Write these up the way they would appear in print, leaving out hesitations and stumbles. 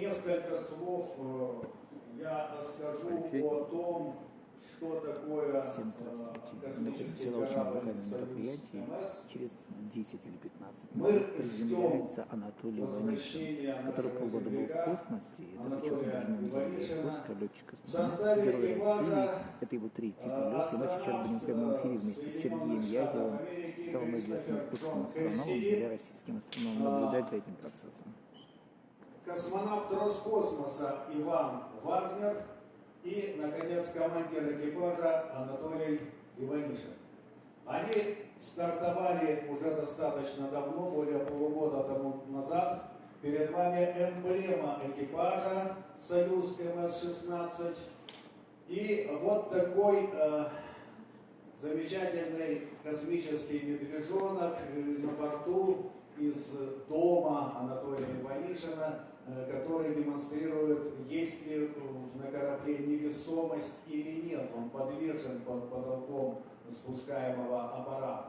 несколько слов я скажу о том, что такое Всем здравствуйте. Мы находимся космический на очень корабль уникальном «Союз мероприятии. МС». Через 10 или 15 Мы минут ждем приземляется Анатолий Иванишин, возвращения который нашего полгода был в земляка космосе. Это почетный Анатолия Бенjamin Иванишина. Георгиевского, В летчик-космонавт, составе герой России. экипажа Это его третий полет. И мы сейчас будем в прямом эфире вместе с Сергеем Язевым, самым известным иркутским астрономом, для российским астрономом, наблюдать за этим процессом. Космонавт Роскосмоса Иван Вагнер и, наконец, командир экипажа Анатолий Иванишин. Они стартовали уже достаточно давно, более полугода тому назад. Перед вами эмблема экипажа «Союз МС-16». И вот такой замечательный космический медвежонок на борту из дома Анатолия Иванишина, который демонстрирует, есть ли на корабле невесомость или нет. Он подвешен под потолком спускаемого аппарата.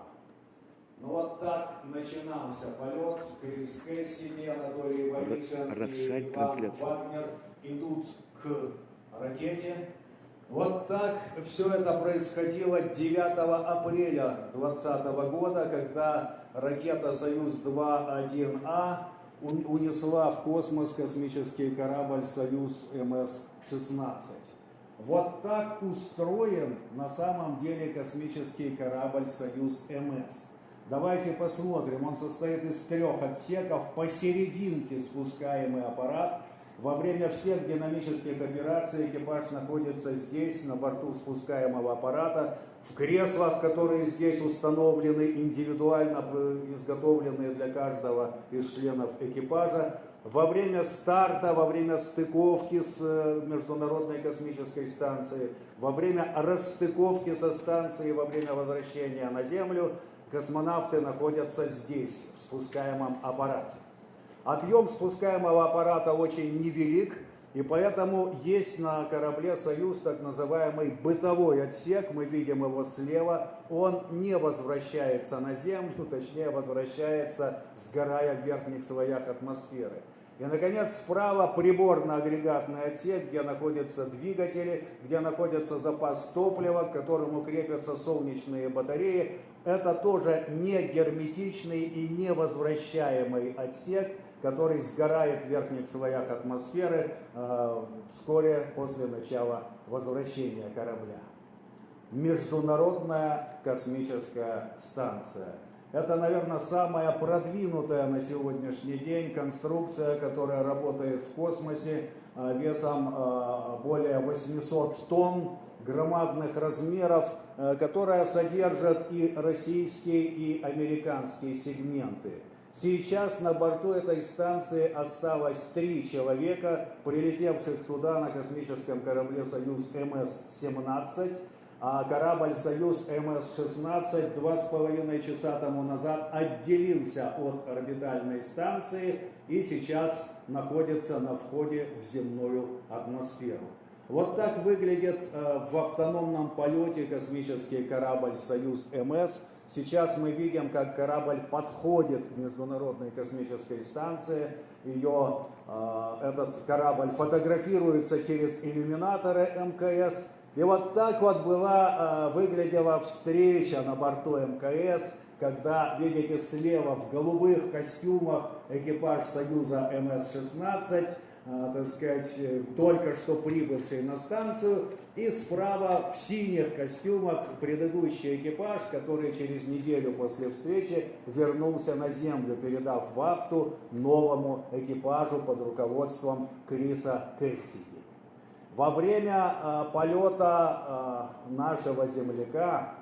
Ну вот так начинался полет. Крис Кэссиди, Анатолий Иванишин и Иван Вагнер идут к ракете. Вот так все это происходило 9 апреля 2020 года, когда ракета «Союз-2-1А» унесла в космос космический корабль «Союз МС-16». Вот так устроен на самом деле космический корабль «Союз МС». Давайте посмотрим, он состоит из 3 отсеков, посерединке спускаемый аппарат. Во время всех динамических операций экипаж находится здесь, на борту спускаемого аппарата, в креслах, которые здесь установлены, индивидуально изготовленные для каждого из членов экипажа. Во время старта, во время стыковки с Международной космической станцией, во время расстыковки со станцией, во время возвращения на Землю, космонавты находятся здесь, в спускаемом аппарате. Объем спускаемого аппарата очень невелик, и поэтому есть на корабле «Союз» так называемый бытовой отсек, мы видим его слева, он не возвращается на Землю, точнее возвращается, сгорая в верхних слоях атмосферы. И, наконец, справа приборно-агрегатный отсек, где находятся двигатели, где находится запас топлива, к которому крепятся солнечные батареи. Это тоже не герметичный и не возвращаемый отсек, который сгорает в верхних слоях атмосферы вскоре после начала возвращения корабля. Международная космическая станция. Это, наверное, самая продвинутая на сегодняшний день конструкция, которая работает в космосе весом более 800 тонн, громадных размеров, которая содержит и российские, и американские сегменты. Сейчас на борту этой станции осталось 3 человека, прилетевших туда на космическом корабле «Союз МС-17». А корабль «Союз МС-16» 2,5 часа тому назад отделился от орбитальной станции и сейчас находится на входе в земную атмосферу. Вот так выглядит в автономном полете космический корабль «Союз МС». Сейчас мы видим, как корабль подходит к Международной космической станции. Этот корабль фотографируется через иллюминаторы МКС. И вот так вот выглядела встреча на борту МКС, когда, видите, слева в голубых костюмах экипаж «Союза МС-16», так сказать, только что прибывший на станцию, и справа в синих костюмах предыдущий экипаж, который через неделю после встречи вернулся на Землю, передав вахту новому экипажу под руководством Криса Кэссиди. Во время полета нашего земляка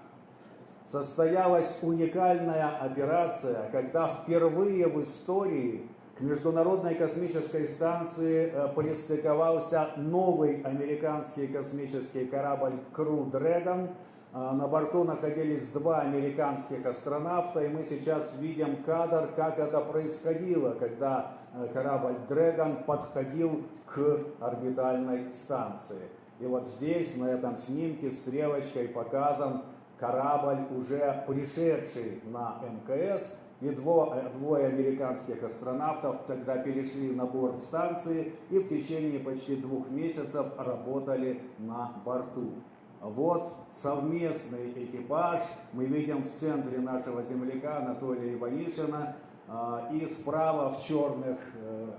состоялась уникальная операция, когда впервые в истории к Международной космической станции пристыковался новый американский космический корабль Crew Dragon. На борту находились 2 американских астронавта, и мы сейчас видим кадр, как это происходило, когда корабль Dragon подходил к орбитальной станции. И вот здесь, на этом снимке, стрелочкой показан корабль, уже пришедший на МКС, и двое американских астронавтов тогда перешли на борт станции и в течение почти 2 месяцев работали на борту. Вот совместный экипаж мы видим в центре нашего земляка Анатолия Иванишина, и справа в черных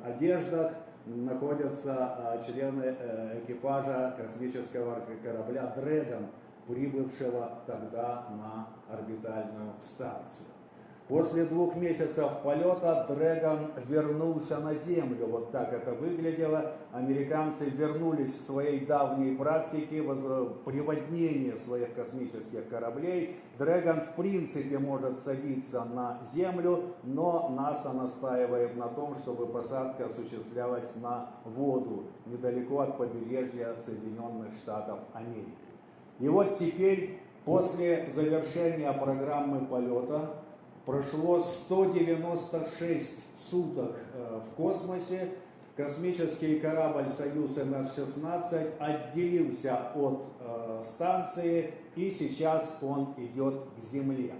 одеждах находятся члены экипажа космического корабля «Дрэгон», прибывшего тогда на орбитальную станцию. После 2 месяцев полета «Дрэгон» вернулся на Землю. Вот так это выглядело. Американцы вернулись к своей давней практике приводнения своих космических кораблей. «Дрэгон» в принципе может садиться на Землю, но НАСА настаивает на том, чтобы посадка осуществлялась на воду, недалеко от побережья Соединенных Штатов Америки. И вот теперь, после завершения программы полета, прошло 196 суток в космосе. Космический корабль «Союз МС-16» отделился от станции, и сейчас он идет к Земле.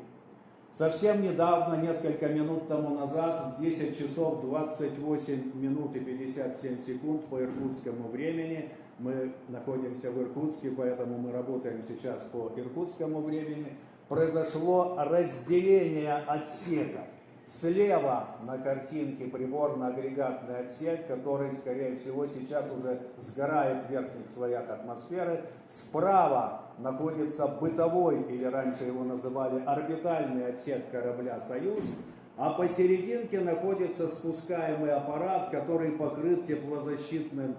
Совсем недавно, несколько минут тому назад, в 10 часов 28 минут и 57 секунд по иркутскому времени, мы находимся в Иркутске, поэтому мы работаем сейчас по иркутскому времени, произошло разделение отсеков. Слева на картинке приборно-агрегатный отсек, который, скорее всего, сейчас уже сгорает в верхних слоях атмосферы. Справа находится бытовой, или раньше его называли орбитальный отсек корабля «Союз», а посерединке находится спускаемый аппарат, который покрыт теплозащитным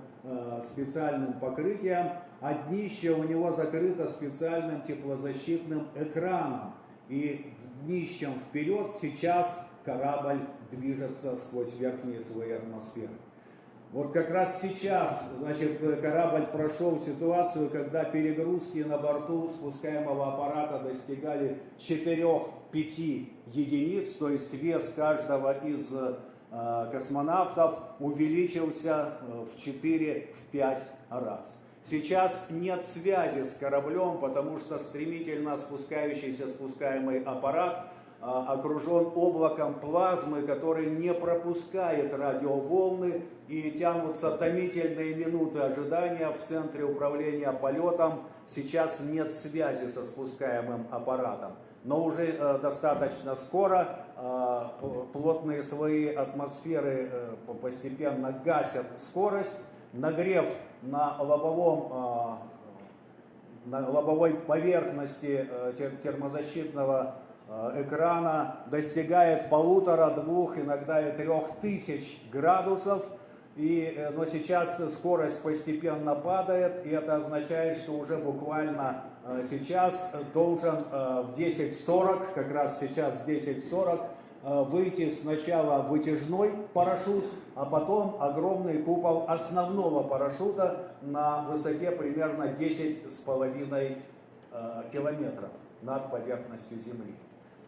специальным покрытием, а днище у него закрыто специальным теплозащитным экраном. И днищем вперед сейчас корабль движется сквозь верхние слои атмосферы. Вот как раз сейчас, значит, корабль прошел ситуацию, когда перегрузки на борту спускаемого аппарата достигали 4-5 единиц, то есть вес каждого из космонавтов увеличился в 4-5 раз. Сейчас нет связи с кораблем, потому что стремительно спускающийся спускаемый аппарат окружен облаком плазмы, который не пропускает радиоволны, и тянутся томительные минуты ожидания в центре управления полетом. Сейчас нет связи со спускаемым аппаратом. Но уже достаточно скоро плотные слои атмосферы постепенно гасят скорость. Нагрев на лобовой поверхности термозащитного экрана достигает 1,5, 2, иногда и 3000 градусов. Но сейчас скорость постепенно падает, и это означает, что уже буквально сейчас должен в 10:40, как раз сейчас в 10:40, выйти сначала вытяжной парашют, а потом огромный купол основного парашюта на высоте примерно 10,5 километров над поверхностью Земли.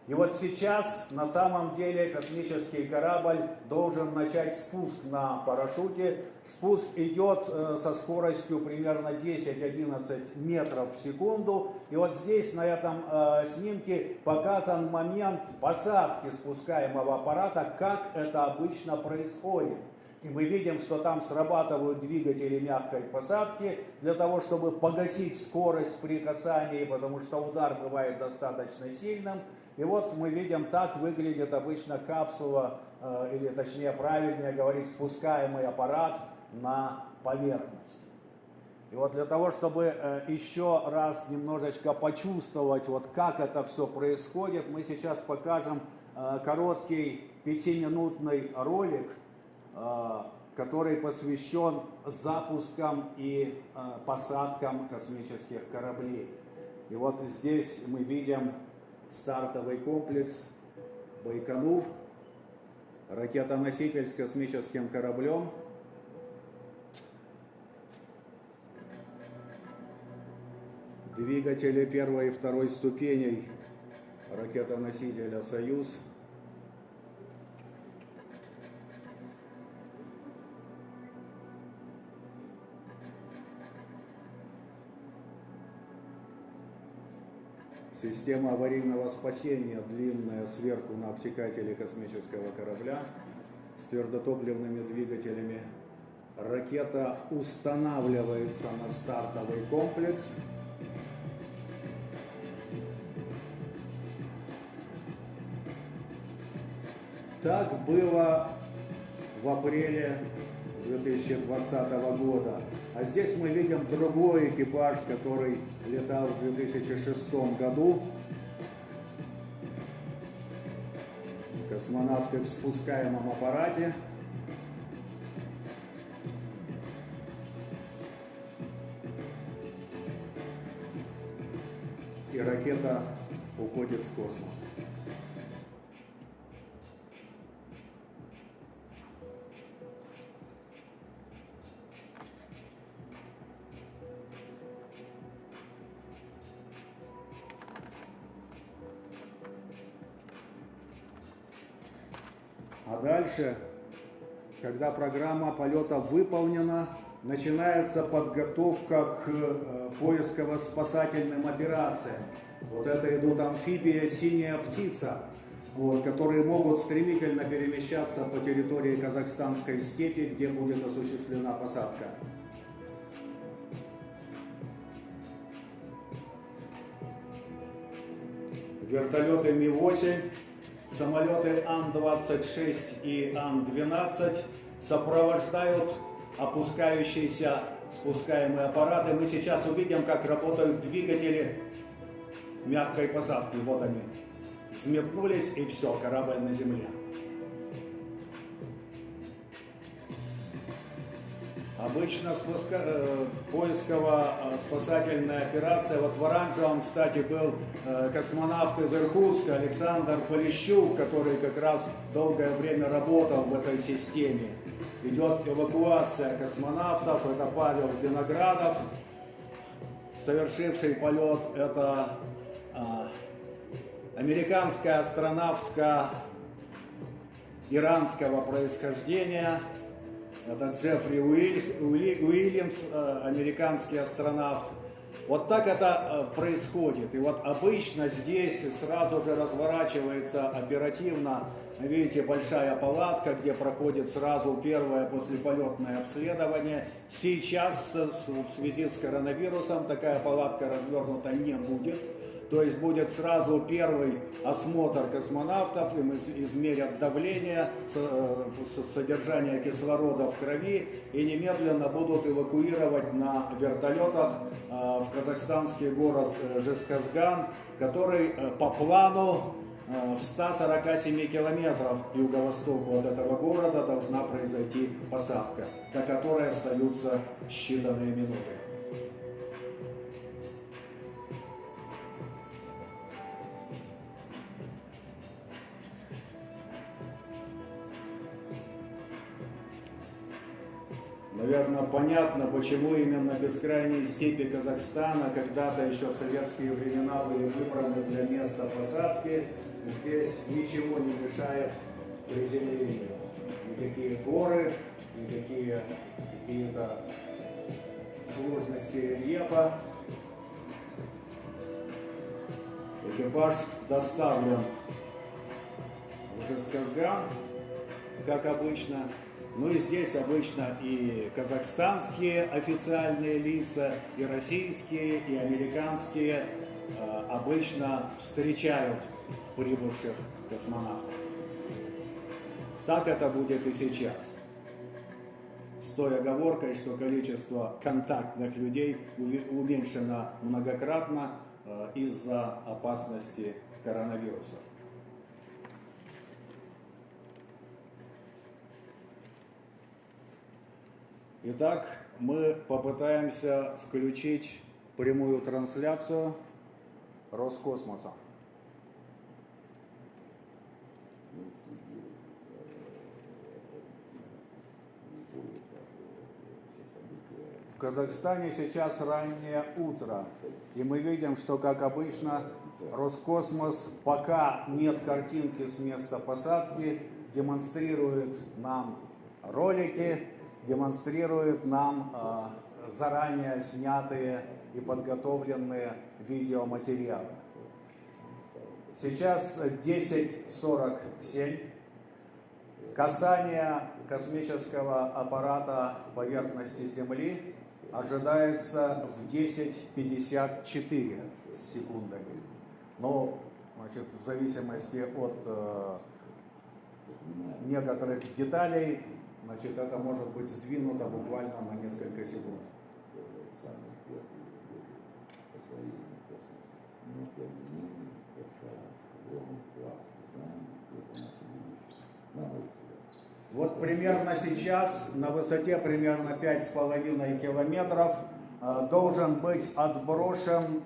И вот сейчас на самом деле космический корабль должен начать спуск на парашюте. Спуск идет со скоростью примерно 10-11 метров в секунду. И вот здесь на этом снимке показан момент посадки спускаемого аппарата, как это обычно происходит. И мы видим, что там срабатывают двигатели мягкой посадки для того, чтобы погасить скорость при касании, потому что удар бывает достаточно сильным. И вот мы видим, так выглядит обычно капсула, или точнее правильнее говорить, спускаемый аппарат на поверхность. И вот для того, чтобы еще раз немножечко почувствовать, вот как это все происходит, мы сейчас покажем короткий 5-минутный ролик, который посвящен запускам и посадкам космических кораблей. И вот здесь мы видим стартовый комплекс Байконур, ракета-носитель с космическим кораблем. Двигатели первой и второй ступеней ракета-носителя «Союз». Система аварийного спасения длинная сверху на обтекателе космического корабля с твердотопливными двигателями. Ракета устанавливается на стартовый комплекс. Так было в апреле 2020 года. А здесь мы видим другой экипаж, который летал в 2006 году. Космонавты в спускаемом аппарате. И ракета уходит в космос. А дальше, когда программа полета выполнена, начинается подготовка к поисково-спасательным операциям. Вот это идут амфибия «Синяя птица», вот, которые могут стремительно перемещаться по территории казахстанской степи, где будет осуществлена посадка. Вертолеты Ми-8, самолеты Ан-26 и Ан-12 сопровождают опускающиеся спускаемые аппараты. Мы сейчас увидим, как работают двигатели мягкой посадки. Вот они. Взметнулись, и все, корабль на земле. Обычно поисково-спасательная операция. Вот в оранжевом, кстати, был космонавт из Иркутска Александр Полищук, который как раз долгое время работал в этой системе. Идет эвакуация космонавтов. Это Павел Виноградов, совершивший полет. Это американская астронавтка иранского происхождения. Это Джеффри Уильямс, американский астронавт. Вот так это происходит. И вот обычно здесь сразу же разворачивается оперативно, видите, большая палатка, где проходит сразу первое послеполетное обследование. Сейчас в связи с коронавирусом такая палатка развернута не будет. То есть будет сразу первый осмотр космонавтов, им измерят давление, содержание кислорода в крови и немедленно будут эвакуировать на вертолетах в казахстанский город Жезказган, который по плану в 147 километров к юго-востоку от этого города должна произойти посадка, до которой остаются считанные минуты. Наверное, понятно, почему именно бескрайние степи Казахстана когда-то еще в советские времена были выбраны для места посадки. Здесь ничего не мешает приземлению. Никакие горы, никакие какие-то сложности рельефа. Экипаж доставлен в Жезказган, как обычно. Ну и здесь обычно и казахстанские официальные лица, и российские, и американские обычно встречают прибывших космонавтов. Так это будет и сейчас. С той оговоркой, что количество контактных людей уменьшено многократно из-за опасности коронавируса. Итак, мы попытаемся включить прямую трансляцию Роскосмоса. В Казахстане сейчас раннее утро, и мы видим, что, как обычно, Роскосмос, пока нет картинки с места посадки, демонстрирует нам ролики, демонстрирует нам заранее снятые и подготовленные видеоматериалы. Сейчас 10:47. Касание космического аппарата поверхности Земли ожидается в 10:54 с секундами. Но, значит, в зависимости от некоторых деталей, значит, это может быть сдвинуто буквально на несколько секунд. Вот примерно сейчас на высоте примерно 5,5 километров должен быть отброшен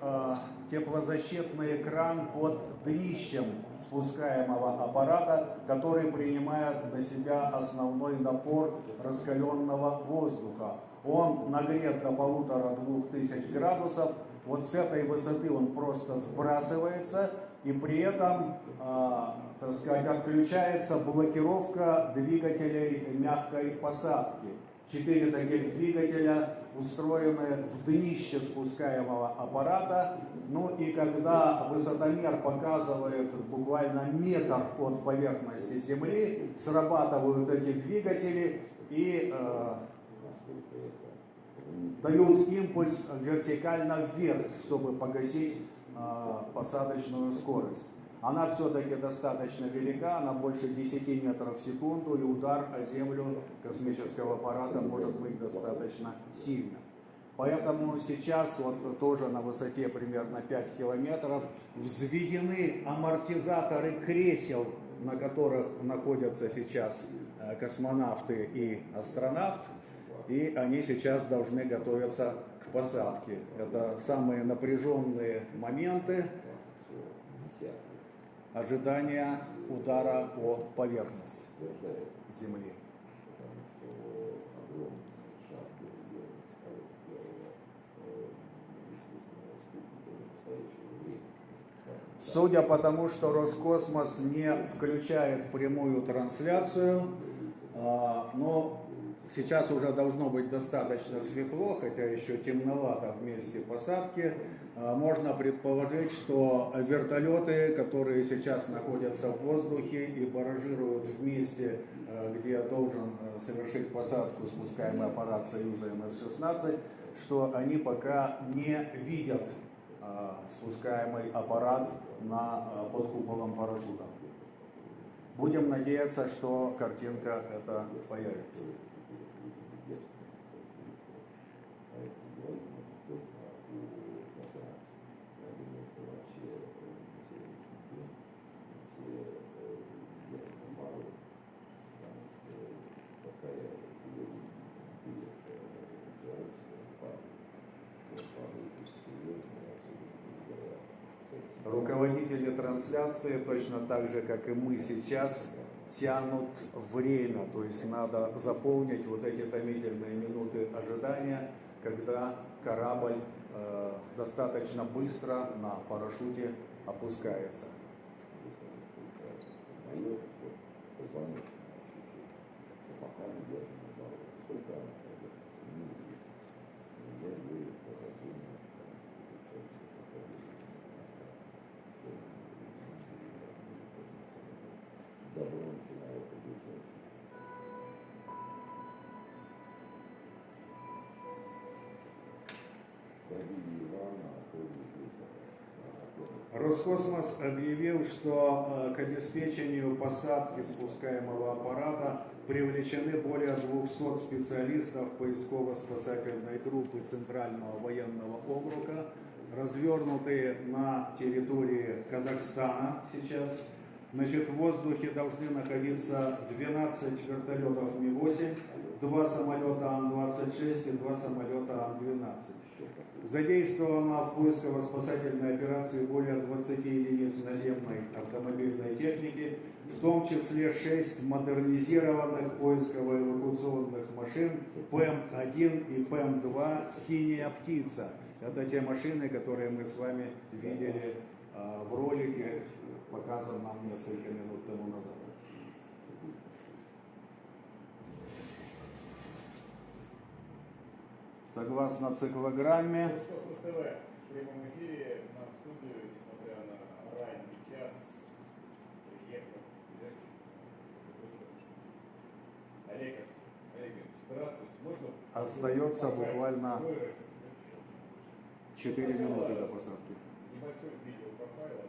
теплозащитный экран под днищем спускаемого аппарата, который принимает на себя основной напор раскаленного воздуха. Он нагрет до 1500-2000 градусов. Вот с этой высоты он просто сбрасывается, и при этом, так сказать, отключается блокировка двигателей мягкой посадки. 4 таких двигателя устроены в днище спускаемого аппарата. Ну и когда высотомер показывает буквально метр от поверхности Земли, срабатывают эти двигатели и дают импульс вертикально вверх, чтобы погасить посадочную скорость. Она все-таки достаточно велика, она больше 10 метров в секунду, и удар о землю космического аппарата может быть достаточно сильным. Поэтому сейчас вот тоже на высоте примерно 5 километров взведены амортизаторы кресел, на которых находятся сейчас космонавты и астронавт, и они сейчас должны готовиться к посадке. Это самые напряженные моменты ожидания удара о поверхность Земли. Судя по тому, что Роскосмос не включает прямую трансляцию, но сейчас уже должно быть достаточно светло, хотя еще темновато в месте посадки. Можно предположить, что вертолеты, которые сейчас находятся в воздухе и баражируют в месте, где должен совершить посадку спускаемый аппарат Союза МС-16, что они пока не видят спускаемый аппарат под куполом парашюта. Будем надеяться, что картинка эта появится. Руководители трансляции, точно так же, как и мы сейчас, тянут время, то есть надо заполнить вот эти томительные минуты ожидания, когда корабль достаточно быстро на парашюте опускается. Роскосмос объявил, что к обеспечению посадки спускаемого аппарата привлечены более 200 специалистов поисково-спасательной группы Центрального военного округа, развернутые на территории Казахстана сейчас. Значит, в воздухе должны находиться 12 вертолетов Ми-8, 2 самолета Ан-26 и 2 самолета Ан-12. Задействовано в поисково-спасательной операции более 20 единиц наземной автомобильной техники, в том числе 6 модернизированных поисково-эвакуационных машин ПЭМ-1 и ПЭМ-2 «Синяя птица». Это те машины, которые мы с вами видели в ролике, показанном несколько минут тому назад. Согласно циклограмме, сейчас приехал летчик. Олег Олегович, здравствуйте. Можно Остается буквально вырос? 4 минуты до посадки. Небольшой видеопрофайл.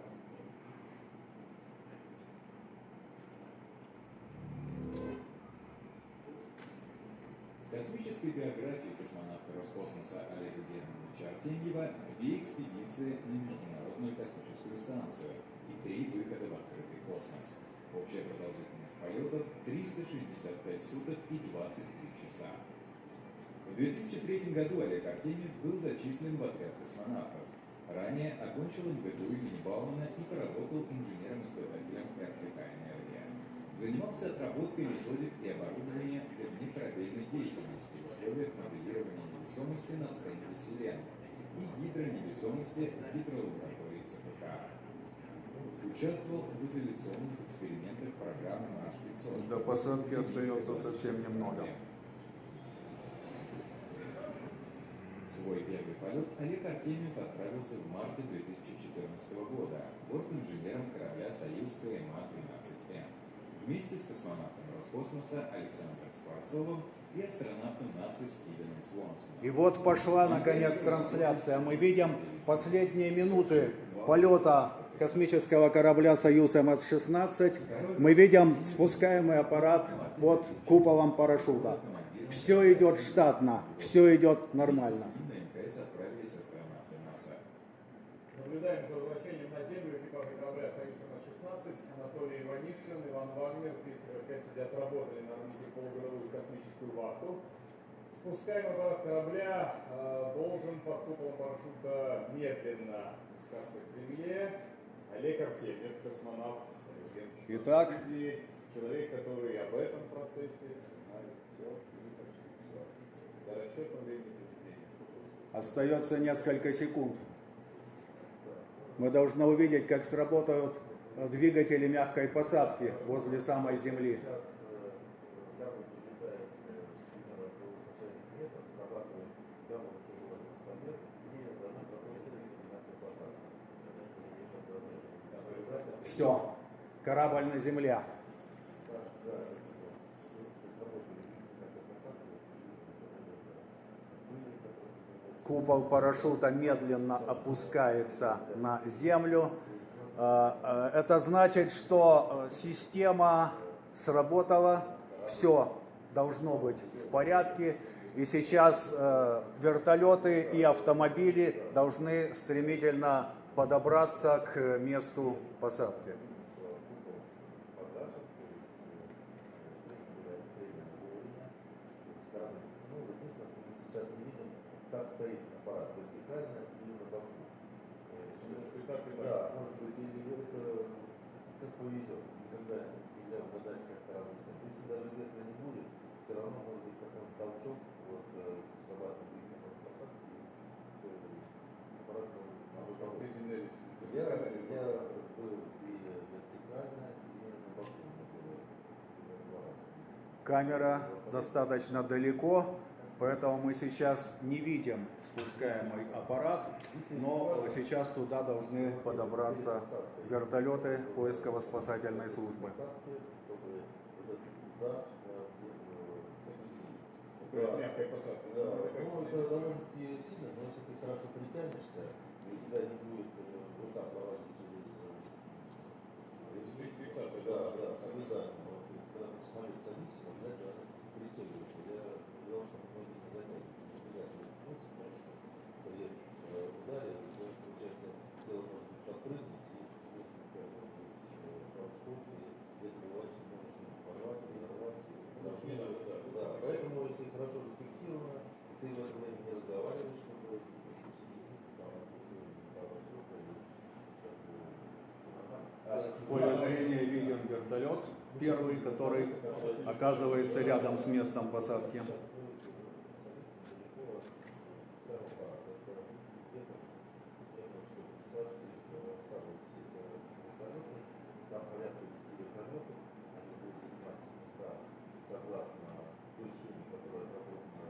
В космической биографии космонавта Роскосмоса Олега Германовича Артемьева 2 экспедиции на Международную космическую станцию и 3 выхода в открытый космос. Общая продолжительность полетов 365 суток и 23 часа. В 2003 году Олег Артемьев был зачислен в отряд космонавтов. Ранее окончил МГТУ имени Баумана и поработал инженером-испытателем РКК «Энергия». Занимался отработкой методик и оборудования для внекорабельной деятельности в условиях моделирования невесомости на стенде Вселенной и гидроневесомости в гидролаборатории ЦПК. Участвовал в изоляционных экспериментах программы Марс-500. До посадки остается совсем немного. В свой первый полет Олег Артемьев отправился в марте 2014 года борт-инженером корабля «Союз КМА-13М» вместе с космонавтом Роскосмоса Александром Скворцовым и астронавтом НАСА Стивеном Свонсоном. И вот пошла наконец трансляция. Мы видим последние минуты полета космического корабля «Союз МС-16». Мы видим спускаемый аппарат под куполом парашюта. Все идет штатно, все идет нормально. Наблюдаем за возвращением на Землю экипажа корабля «Союз МС-16». Анатолий Иванишин, Иван Вагнер, Кристофер Кэссиди отработали на орбите полугодовую космическую вахту. Спускаемый аппарат корабля должен под куполом парашюта медленно спускаться к Земле. Олег Артемьев, космонавт, Итак, человек, который об этом процессе знает все и почти все. До расчетного времени приземления. остается несколько секунд. Мы должны увидеть, как сработают двигатели мягкой посадки возле самой Земли. Все, корабль на Земле. Купол парашюта медленно опускается на Землю. Это значит, что система сработала, все должно быть в порядке. И сейчас вертолеты и автомобили должны стремительно подобраться к месту посадки. Как стоит аппарат, вертикально или на боку. Да, может быть, или это как повезет. Никогда нельзя угадать, как корабль. Если даже ветра не будет, все равно может быть какой-то толчок, вот срабатывает двигатель посадки, аппарат может быть. Я был и вертикально, и на боку. Камера достаточно далеко, поэтому мы сейчас не видим спускаемый аппарат, но сейчас туда должны подобраться вертолеты поисково-спасательной службы. Мягкая посадка. Да, ну это довольно-таки сильно, но если ты хорошо притянешься, и у тебя не будет вот так вылазить через Фиксация. да, обязательно. Вот, когда ты самолет садишься, обязательно пристегиваться. Я видел, что многие не затягивают. Обязательно принцип, потому что при ударе, получается, тело может быть подпрыгнуть, и несколько толчков, и где-то бывает, что можешь порвать, разорвать. Да, поэтому если хорошо зафиксировано, ты в это время не разговариваешь, чтобы В поле зрения видим вертолет, первый, который оказывается рядом с местом посадки. Там порядка 10 вертолетов, они будут занимать места согласно той схеме, которая отработана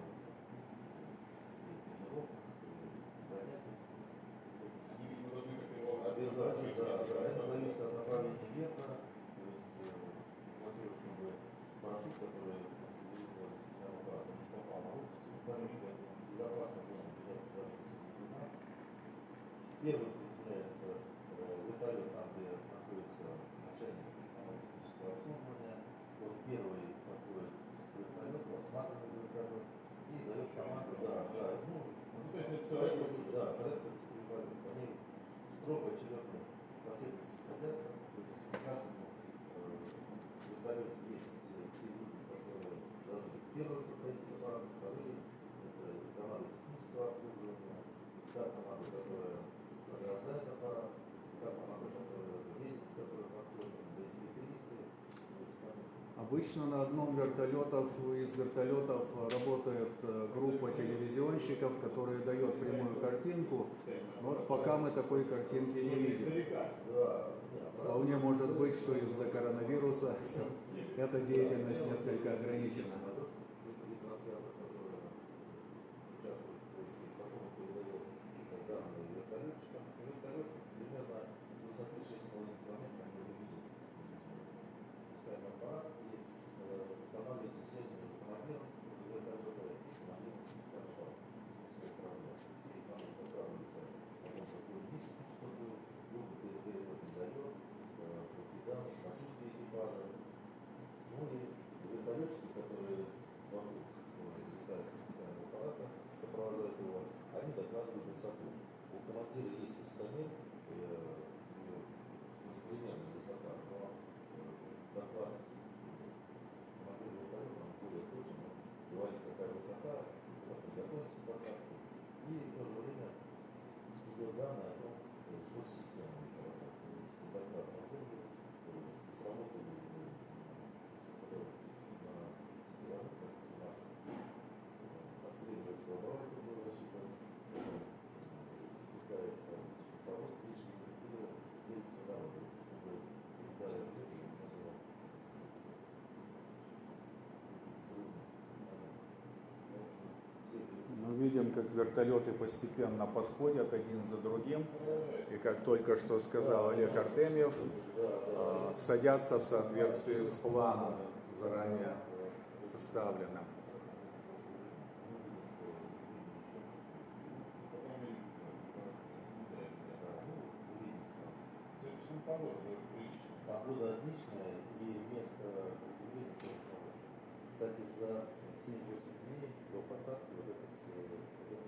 при тренировках, занятиях. С ними мы должны как-то Обязательно, да, это зависит от Первым приземляется вертолет, там, где находится начальник аналитического обслуживания. Вот первый подходит вертолет, осматривает вертолет и дает команду, То есть это целый год. порядка 10 вертолетов. Они строго очередной последовательности садятся. То есть в каждом вертолете есть те люди, которые должны первые подходить к аппарату, вторые это команда технического обслуживания, та команда, которая ограждает аппарат, та команда, которая едет, которая подходит до симметристы. Обычно на одном из вертолетов работает группа телевизионщиков, которая дает прямую картинку. Вот пока мы такой картинки не видим. Вполне может быть, что из-за коронавируса эта деятельность несколько ограничена. Вертолет примерно с высоты 6,5 километров мы уже видим. Спускаем аппарат и устанавливается связь между командиром вертолета и командиром спускаемого аппарата. И там устанавливается потом какой вниз, чтобы был перевод недолет, капитан, самочувствие экипажа. Ну и вертолетчики, которые вокруг летают спускаемого аппарата, сопровождают его, они докладывают высоту. У командира есть высотомер, примерно высота, но доклад командира вертолета он более точно говорит, какая высота, куда приготовиться к посадке. И в то же время идет данные о том, что с системой доклад на службе сработали на километрах у нас отстреливается оборот, защита. Спускается совод лишний и делится дорогой, чтобы ударить Мы видим, как вертолеты постепенно подходят один за другим. И как только что сказал Олег Артемьев, садятся в соответствии с планом, заранее составленным. Погода отличная и место приземления тоже хорошее. Кстати, за 7-8 дней до посадки вот этот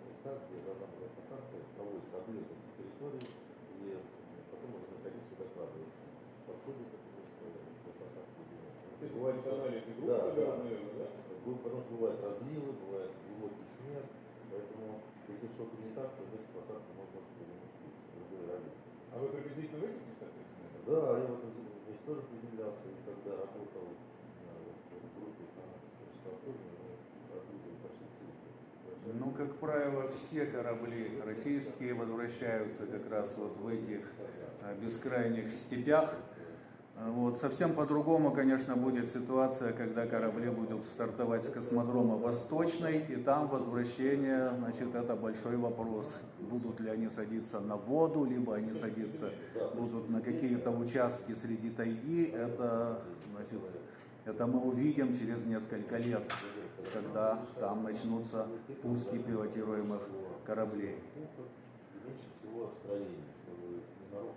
места, где должна была посадка, проводится облет этих территорий и потом уже наконец-то докладывается. Подходит это место до посадки. Бывает, потому что бывают разливы, бывает глубокий снег, поэтому если что-то не так, то место посадки может переместиться в другой район. А вы приблизительно в этих местах? Да, я в этом здесь тоже приземлялся, и когда работал в группе, там тоже проблизил почти все. Ну, как правило, все корабли российские возвращаются как раз вот в этих бескрайних степях. Вот. Совсем по-другому, конечно, будет ситуация, когда корабли будут стартовать с космодрома Восточный, и там возвращение, значит, это большой вопрос. Будут ли они садиться на воду, либо они садиться будут на какие-то участки среди тайги. Это, значит, это мы увидим через несколько лет, когда там начнутся пуски пилотируемых кораблей. Меньше всего строений, чтобы международно.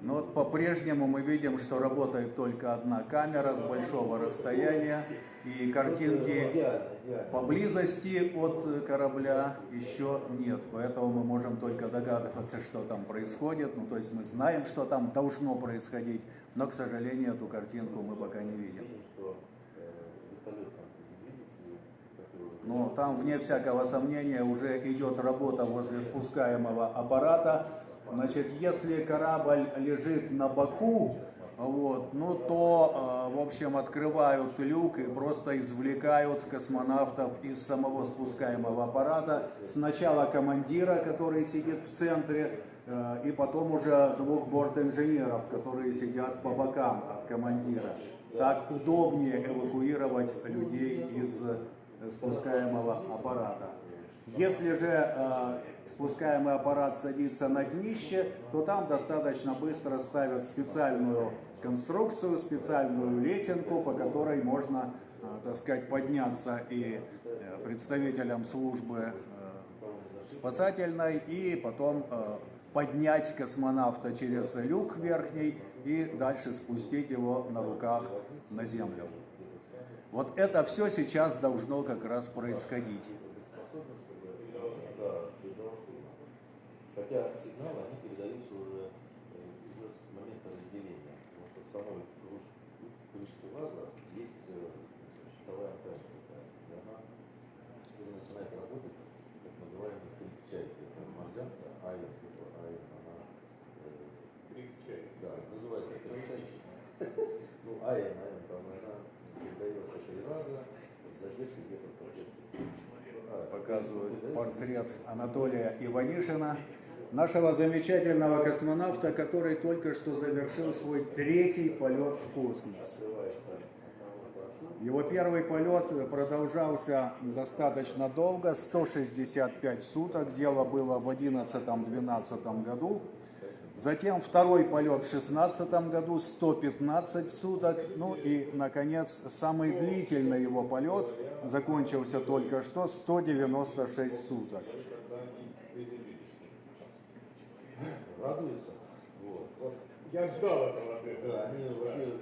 Но вот по-прежнему мы видим, что работает только одна камера с большого расстояния, и картинки поблизости от корабля еще нет. Поэтому мы можем только догадываться, что там происходит. Ну, то есть мы знаем, что там должно происходить, но, к сожалению, эту картинку мы пока не видим. Но там, вне всякого сомнения, уже идет работа возле спускаемого аппарата. Значит, если корабль лежит на боку, вот, ну то, в общем, открывают люк и просто извлекают космонавтов из самого спускаемого аппарата. Сначала командира, который сидит в центре, и потом уже двух бортинженеров, которые сидят по бокам от командира. Так удобнее эвакуировать людей из спускаемого аппарата. Если же спускаемый аппарат садится на днище, то там достаточно быстро ставят специальную конструкцию, специальную лесенку, по которой можно, так сказать, подняться и представителям службы спасательной, и потом поднять космонавта через люк верхний и дальше спустить его на руках на Землю. Вот это все сейчас должно как раз происходить. Хотя сигналы, они передаются уже с момента разделения, потому что в самой крышке лазера есть щитовая антенна, и она уже начинает работать, так называемый крик-чайка. Это морзянка, АИН, она Крик-чайка. да, называется крик-чайка. Ну, АИН, там она передается 3 раза с задержкой где-то в полчаса. Показывают портрет Анатолия Иванишина, нашего замечательного космонавта, который только что завершил свой 3-й полет в космос. Его первый полет продолжался достаточно долго, 165 суток, дело было в 2011-2012 году. Затем второй полет в 2016 году, 115 суток. Ну и, наконец, самый длительный его полет закончился только что, 196 суток. Радуются. Вот. Я ждал этого ответа. Да, они,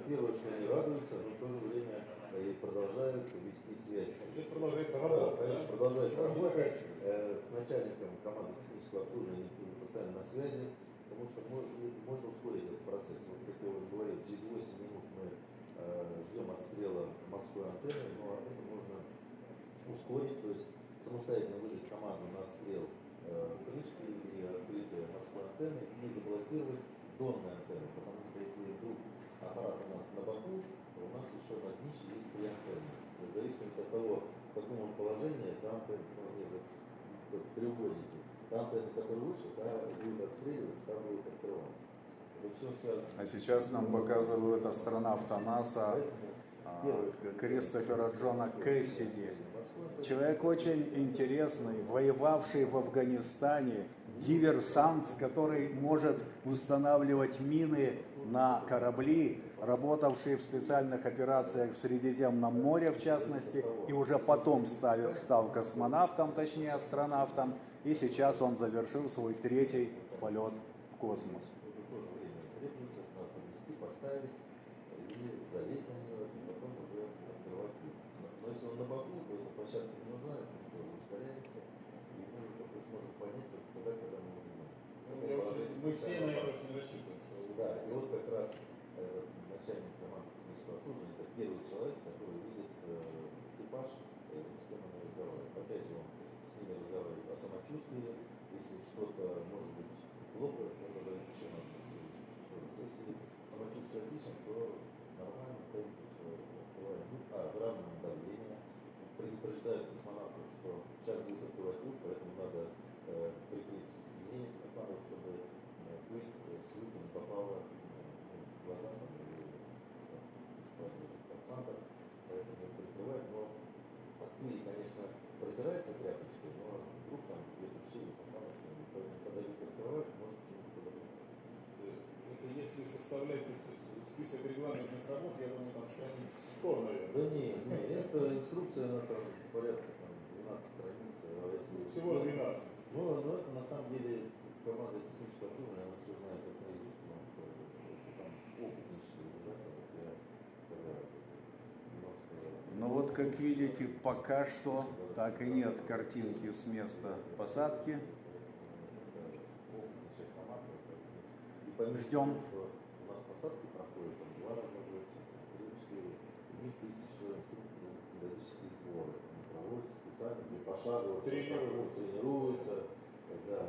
первое, что они радуются, но в то же время и продолжают вести связь. Здесь продолжается Да, работа. конечно, продолжается работа. С начальником команды технического обслуживания постоянно на связи, потому что можно ускорить этот процесс. Вот, как я уже говорил, через 8 минут мы ждем отстрела морской антенны, но это можно ускорить, то есть самостоятельно выдать команду на отстрел крышки и открытие морской антенны, не заблокировать донные антенны, потому что если вдруг аппарат у нас на боку, то у нас еще на днище есть 3 антенны. В зависимости от того, в каком он положении, там треугольники, там антенны, которые выше, да, будет отстреливаться, там будет открываться. Это все связано. А сейчас нам показывают астронавта НАСА Кристофера Джона Кэссиди. Человек очень интересный, воевавший в Афганистане, диверсант, который может устанавливать мины на корабли, работавший в специальных операциях в Средиземном море, в частности, и уже потом стал космонавтом, точнее астронавтом, и сейчас он завершил свой 3-й полет в космос. Тоже время требуется, надо подвести, поставить и залезть на него, и потом уже открывать люк. Но если он на боку, то площадка не нужна, это тоже ускоряется, и мы только сможем понять только тогда, когда мы увидим. Мы все на это очень рассчитываем. Что... Да, и вот как раз этот начальник команды технического обслуживания, это первый человек, который видит экипаж, с кем он разговаривает. Опять же, он с ними разговаривает о самочувствии, если что-то может быть плохо, то тогда еще надо следить. Если самочувствие отлично, то нормально, темпе все открываем люк, равное давление. Предупреждают космонавтов, что сейчас будет открывать люк, поэтому надо прикрыть соединение с клапаном, чтобы пыль с люка не попала в глаза или в поэтому прикрывать, но от пыли, конечно, протирается тряпочкой, но вдруг там где-то в щели попалось, поэтому когда люк открывают, может что-то подобное. Это если составлять список регламентных работ, я думаю, там страниц 100, наверное. Да не, это инструкция, она там порядка 12 страниц. Всего 12. Ну, это на самом деле команда технического обслуживания, она все знает как наизусть, потому что там опытнейшие ребята, Ну вот, как видите, пока что так и нет картинки с места посадки. Ждем. Что у нас посадки проходят там 2 раза в год, 3-4. У них есть еще периодические сборы. Они проводятся специально, где пошагово тренируются, когда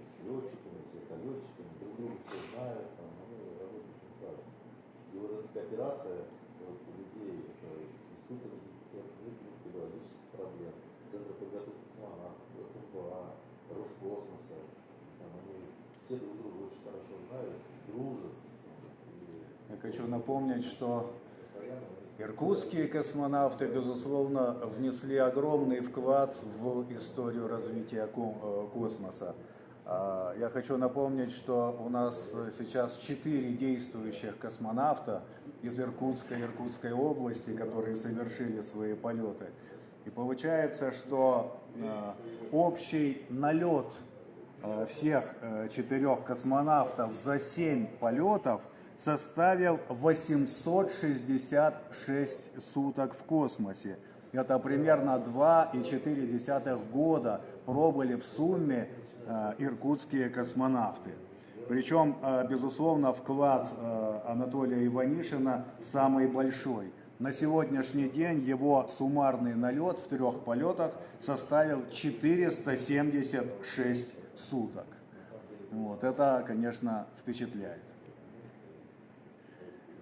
с летчиками, с вертолетчиками, друг друга все знают, там, они работают очень слаженно. И вот эта кооперация людей, это Института медико-биологических проблем, Центра подготовки космонавтов, ФБА, Роскосмоса, там они все друг друга очень хорошо знают, дружат. Я хочу напомнить, что иркутские космонавты, безусловно, внесли огромный вклад в историю развития космоса. Я хочу напомнить, что у нас сейчас 4 действующих космонавта из Иркутской области, которые совершили свои полеты. И получается, что общий налет всех 4 космонавтов за 7 полетов составил 866 суток в космосе. Это примерно 2,4 года пробыли в сумме иркутские космонавты. Причем, безусловно, вклад Анатолия Иванишина самый большой. На сегодняшний день его суммарный налет в 3 полетах составил 476 суток. Вот, это, конечно, впечатляет.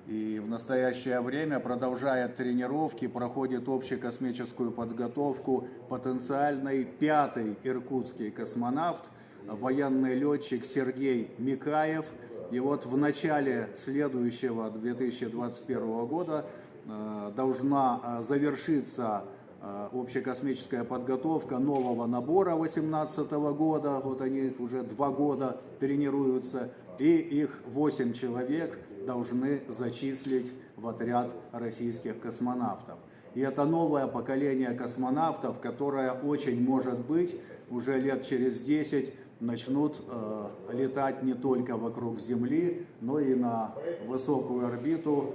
И в настоящее время продолжает тренировки, проходит общекосмическую подготовку потенциальный 5-й иркутский космонавт, военный летчик Сергей Микаев. И вот в начале следующего 2021 года должна завершиться общекосмическая подготовка нового набора 2018 года. Вот они уже 2 года тренируются, и их 8 человек должны зачислить в отряд российских космонавтов. И это новое поколение космонавтов, которое очень может быть уже лет через 10 начнут летать не только вокруг Земли, но и на высокую орбиту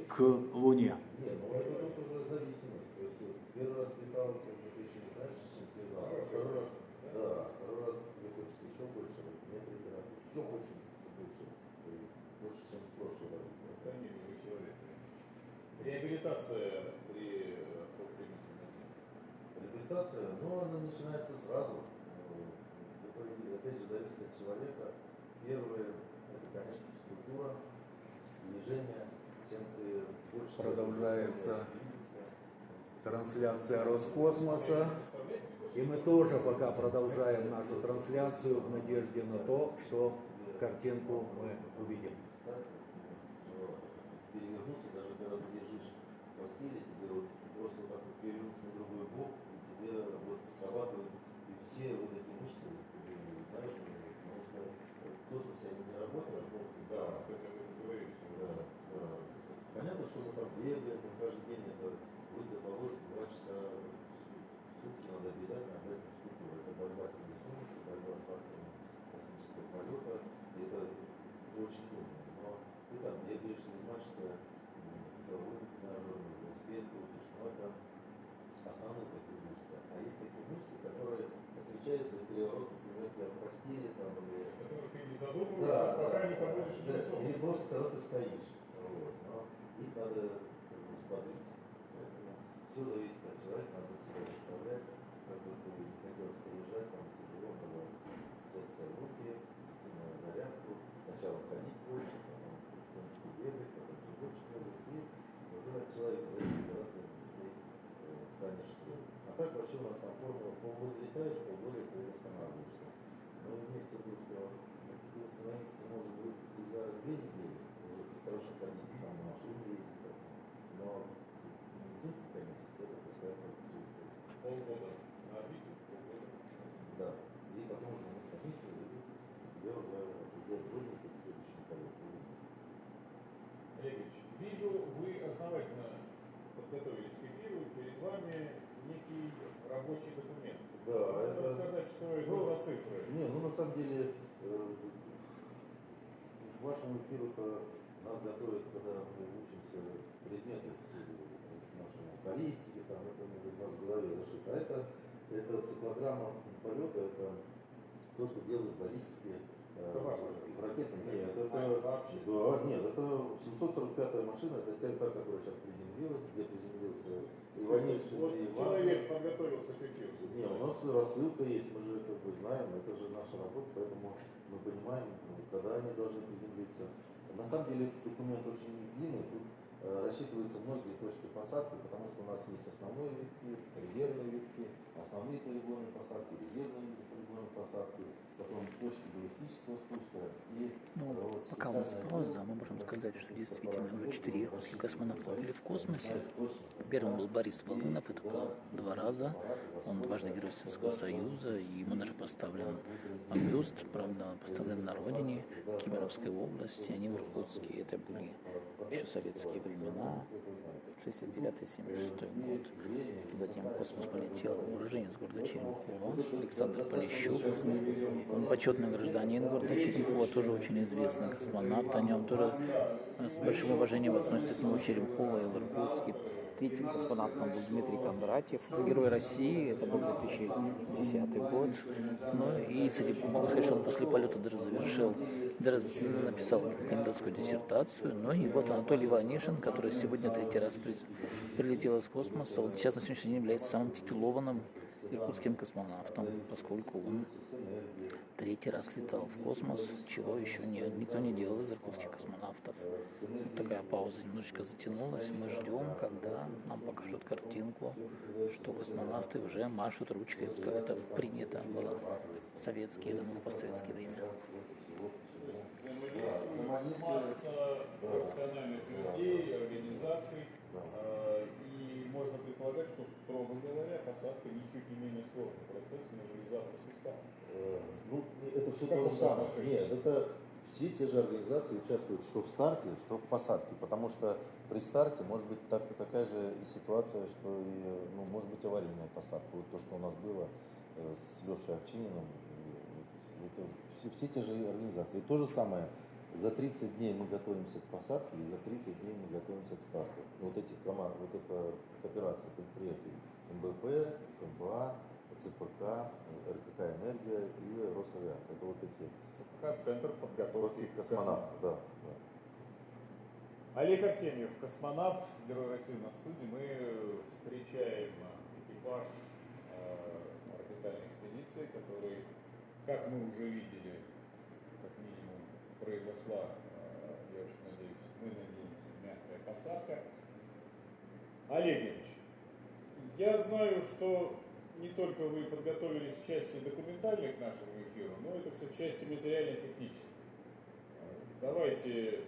к Луне. Нет, ну это тут уже зависимость. То есть первый раз летал, как бы ты еще не знаешь, с чем связался. Второй раз, да, второй раз тебе хочется еще больше, мне 3 раз еще хочется больше, больше, чем в прошлый раз. Это не человек. Реабилитация при прибытии на Землю. Реабилитация, ну, она начинается сразу. Это, опять же, зависит от человека. Первое, это, конечно, физкультура, движение. Чем ты больше... Продолжается трансляция Роскосмоса. И мы тоже пока продолжаем нашу трансляцию в надежде на то, что картинку мы увидим. Перевернуться, даже когда ты лежишь в постели, тебе вот просто так вот перевернуться на другой бок, и тебе вот срабатывают и все вот эти мышцы, знаешь, потому что в космосе они не работают, Да, кстати, об этом говорили сегодня. да. Понятно, что мы там бегаем, каждый день это будет положено 2 часа в сутки, надо обязательно отдать физкультуру. Это борьба с невесомостью, борьба с фактором космического полета, и это очень нужно. Но ты там бегаешь, занимаешься силовым тренажером, велосипед крутишь, но это основные такие мышцы. А есть такие мышцы, которые отвечают за переворот, например, в постели, там, или... Которых ты не задумываешься, пока не побудешь да, лицом. или просто когда ты стоишь. Вот, но их надо взбодрить. Поэтому все зависит от человека, надо себя заставлять. Как бы ты не хотел лежать, там тяжело, надо взять себя в руки, идти на зарядку. Сначала ходить больше, потом потихонечку бегать, потом все больше бегать. И уже от человека зависит, когда ты быстрее станешь строй. А так вообще у нас там формула: полгода летаешь, полгода ты восстанавливаешься. Но имеется в виду, что ты восстановиться может быть и за 2 недели, уже хорошо ходить, там на машине ездить, но медицинская комиссия тебя допускает только через Полгода на орбите, полгода. Да. И потом уже на комиссию зайдут, и тебе уже определяют выбор, как следующий полет. Олег Ильич, вижу, вы основательно подготовились к эфиру, перед вами некий рабочий документ. Да, Можно это... рассказать, что это за цифры? Не, ну на самом деле к вашему эфиру-то нас готовят, когда мы учимся предметы нашему баллистике, там это у нас в голове зашито. А это циклограмма полета, это то, что делают баллистики ракеты. Нет, это, вообще? да, нет, это 745-я машина, это та, которая сейчас приземлилась, где приземлился Иванишин Вот и человек подготовился к эфиру. не, у нас рассылка есть, мы же как бы знаем, это же наша работа, поэтому мы понимаем, когда они должны приземлиться. На самом деле документ очень длинный, тут рассчитываются многие точки посадки, потому что у нас есть основные витки, резервные витки, основные полигоны посадки, резервные полигоны посадки, потом точки баллистического спуска и... Ну, пока у нас пауза, мы можем сказать, что действительно уже 4 русских космонавта были в космосе. Первым был Борис Волынов, это было 2 раза. Он дважды Герой Советского Союза, и ему даже поставлен бюст, правда, поставлен на родине, в Кемеровской области, а не в Иркутске. Это были еще советские времена. 69-76 год. Затем в космос полетел уроженец города Черемхова Александр Полищук. Он почетный гражданин города Черемхова, тоже очень известный космонавт. О нем тоже с большим уважением относятся к нему Черемхова и в Иркутске. Третьим космонавтом был Дмитрий Кондратьев, герой России, это был 2010 год. Ну и, кстати, могу сказать, что он после полета даже написал кандидатскую диссертацию. Ну и вот Анатолий Иванишин, который сегодня третий раз прилетел из космоса, он сейчас на сегодняшний день является самым титулованным иркутским космонавтом, поскольку он третий раз летал в космос, чего еще никто не делал из иркутских космонавтов. Вот такая пауза немножечко затянулась. Мы ждем, когда нам покажут картинку, что космонавты уже машут ручкой, как это принято было в советские, в постсоветское время. Масса профессиональных людей, организаций, и можно предполагать, что, строго говоря, посадка ничуть не менее сложный процесс, нежели запуск станции. Ну, это все то же самое. Нет, это все те же организации участвуют что в старте, что в посадке. Потому что при старте может быть такая же ситуация, что и, может быть аварийная посадка. Вот то, что у нас было с Лешей Овчининым. Это все те же организации. И то же самое. За 30 дней мы готовимся к посадке, и за 30 дней мы готовимся к старту. Вот этих команд, вот эта кооперация предприятий МБП, МБА, ЦПК, РКК «Энергия» и Росавиация. Это вот эти ЦПК — Центр подготовки космонавтов. Да. Олег Артемьев, космонавт, герой России на студии. Мы встречаем экипаж орбитальной экспедиции, который, как мы уже видели, как минимум произошла, я очень надеюсь, мы надеемся, мягкая посадка. Олег Ильич, я знаю, что не только вы подготовились в части документальной к нашему эфиру, но это все в части материально-технической. Давайте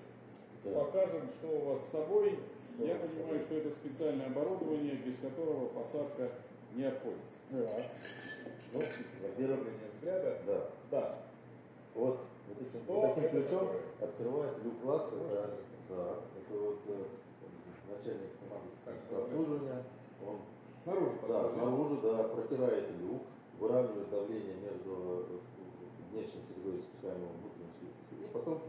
покажем, что у вас с собой. Я понимаю, что это специальное оборудование, без которого посадка не обходится. Да. Ну, во-первых, взгляда. Да. Вот таким ключом открывает люк класса. Это вот начальник команды обслуживания. Он снаружи протирает люк, выравнивает давление между внешней средой и спускаемым внутренним средой. И потом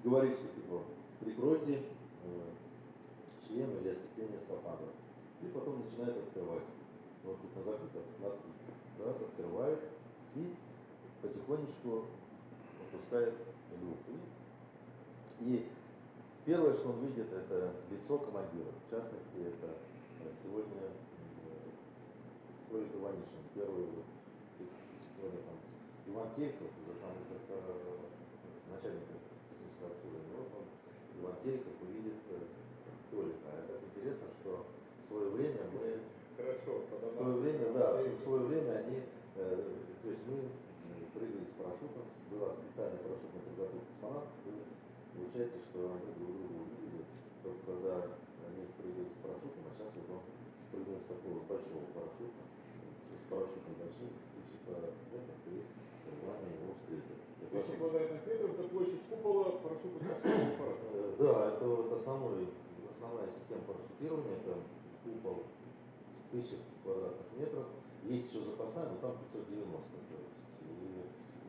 говорит, что типа прикройте шлем или остекление скафандра. И потом начинает открывать. Вот тут на закрытом раз, открывает и потихонечку опускает люк. И первое, что он видит, это лицо командира. В частности, это сегодня Толик Иванишин, первый Иван Терехов, начальник технического обслуживания. Вот он, Иван Терехов, увидит Толика. А так интересно, что в свое время мы... Хорошо, в свое время они... то есть мы прыгали с парашютом, была специальная парашютная подготовка космонавтов, и получается, что они друг друга увидели, только когда они прыгали с парашютом, а сейчас вот он спрыгнул с такого большого парашюта, с парашютом большим, и Ваня его встретил. 1000 квадратных метров — это площадь купола парашютно-спасательного аппарата. Да, это вот основная система парашютирования, это купол 1000 квадратных метров. Есть еще запасная, но там 590.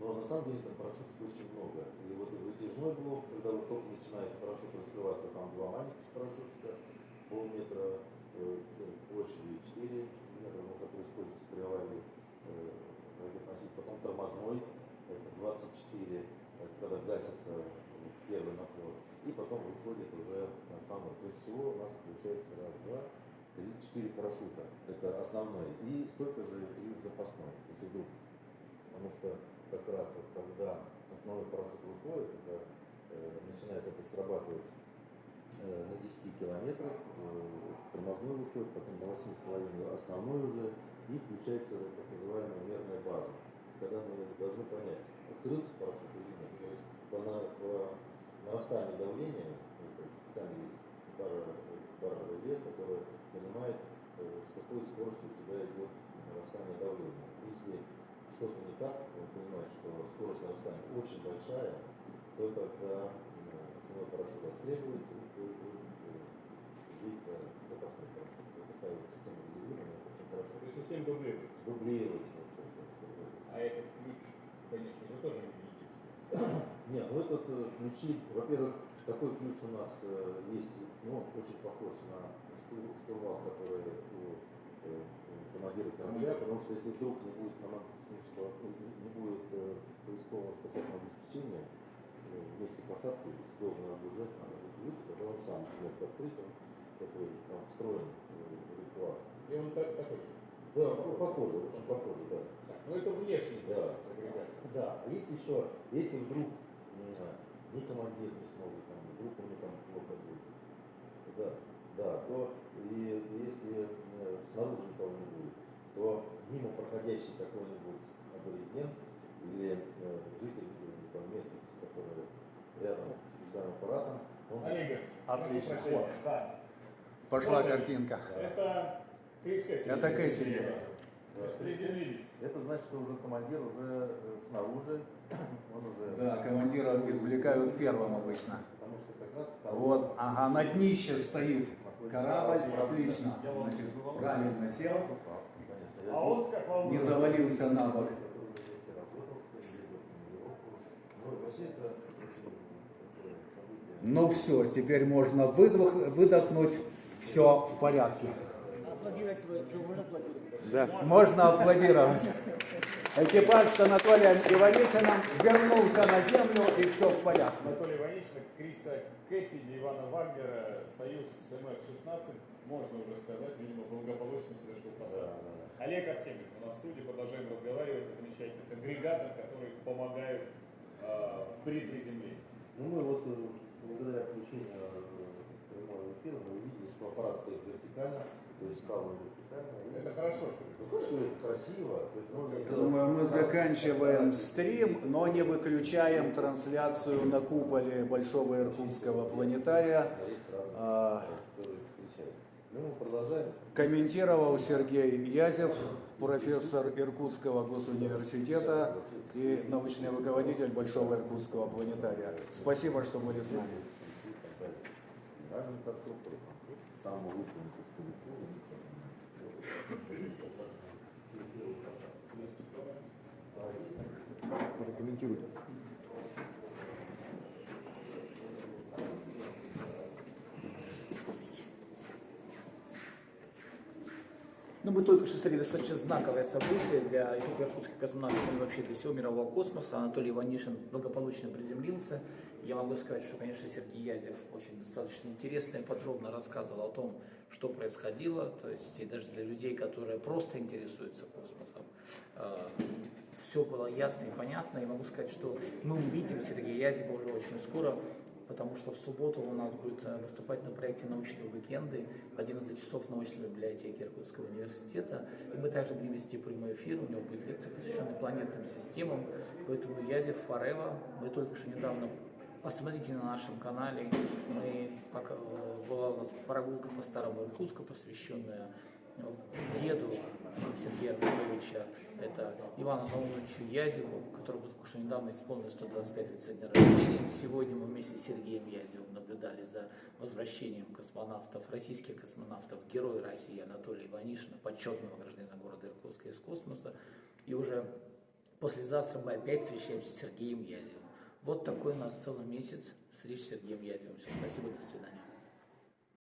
Но на самом деле там парашютов очень много. И вот вытяжной блок, когда вот только начинает парашют раскрываться, там два маленьких парашютика, полметра площадью 4 метра, который используется при аварии ракетоноситель. Потом тормозной, это 24, это когда гасится первый напор. И потом выходит уже основной. То есть всего у нас получается раз, два, три, 4 парашюта. Это основной. И столько же и запасной, если вдруг. Потому что как раз вот когда основной парашют выходит, это начинает это срабатывать на 10 километрах, тормозной выходит, потом на 8,5 основной уже, и включается так называемая мерная база, когда мы должны понять, открылся парашют или нет. То есть по нарастанию давления, это специально есть барреле, которая понимает, с какой скоростью у тебя идет нарастание давления. Если что-то не так, он понимает, что скорость нарастания очень большая, то тогда основной парашют отстреливается и есть запасной парашют. Вот такая вот система резервирования очень хорошо. То есть совсем дублирует. Дублирует. А этот ключ, конечно же, тоже не единственный. Нет, ну этот ключи, во-первых, такой ключ у нас есть, ну, он очень похож на штурвал, который у командира корабля, потому что если вдруг не будет поискового спасательного обеспечения вместе посадки, если долго надо бежать, надо будет выйти, когда он сам сможет открыть, он такой там встроен класс. И он такой же. Да, похоже, очень похоже, да. Ну это внешний. Да. Да, а если еще, если вдруг ни командир не сможет, там, вдруг у него там плохо будет, то и если снаружи никого не будет, то мимо проходящий какой-нибудь абориген или житель там, местности, который рядом с специальным аппаратом, он... Олег, Отлично. да. Пошла картинка. Это Крис Кэссиди. Это Кэссиди. То есть приземлились. Это значит, что уже командир уже снаружи, он уже... Да, командира извлекают первым обычно. Потому что как раз... Там Вот, ага, на днище стоит корабль, отлично. Значит, правильно сел, А он как вам не завалился на бок. Ну все, теперь можно выдохнуть, все в порядке. Да. Можно аплодировать. Экипаж с Анатолием Иванишиным вернулся на землю, и все в порядке. Анатолия Иванишина, Криса Кэссиди, Ивана Вагнера, Союз МС-16, можно уже сказать, видимо, благополучно совершил посадку. Олег Артемьев у нас в студии, продолжаем разговаривать о замечательных агрегатах, которые помогают при приземлении. Ну мы вот благодаря включению прямого эфира мы увидели, что аппарат стоит вертикально, то есть скалы вертикально. Это хорошо, что ли? Ну конечно, это красиво. То есть можно Я думаю, мы заканчиваем стрим, но не выключаем трансляцию на куполе Большого Иркутского планетария. Ну, мы продолжаем. Комментировал Сергей Язев, профессор Иркутского госуниверситета и научный руководитель Большого Иркутского планетария. Спасибо, что были с нами. Самому лучшему Прокомментируйте. Ну, мы только что встретили достаточно знаковое событие для иркутских космонавтов и вообще для всего мирового космоса. Анатолий Иванишин благополучно приземлился. Я могу сказать, что, конечно, Сергей Язев очень достаточно интересно и подробно рассказывал о том, что происходило. То есть и даже для людей, которые просто интересуются космосом, все было ясно и понятно. И могу сказать, что мы увидим Сергея Язева уже очень скоро, потому что в субботу у нас будет выступать на проекте «Научные уикенды» в 11 часов в научной библиотеке Иркутского университета. И мы также будем вести прямой эфир, у него будет лекция, посвященная планетным системам. Поэтому Язев forever. Мы только что недавно, посмотрите на нашем канале, была у нас прогулка по Старому Иркутску, посвященная деду Сергея Анатольевича, это Ивану Наумовичу Язеву, которому только что недавно исполнилось 125 лет со дня рождения. Сегодня мы вместе с Сергеем Язевым наблюдали за возвращением космонавтов, российских космонавтов, героя России Анатолия Иванишина, почетного гражданина города Иркутска из космоса. И уже послезавтра мы опять встречаемся с Сергеем Язевым. Вот такой у нас целый месяц встреч с Сергеем Язевым. Все, спасибо, до свидания.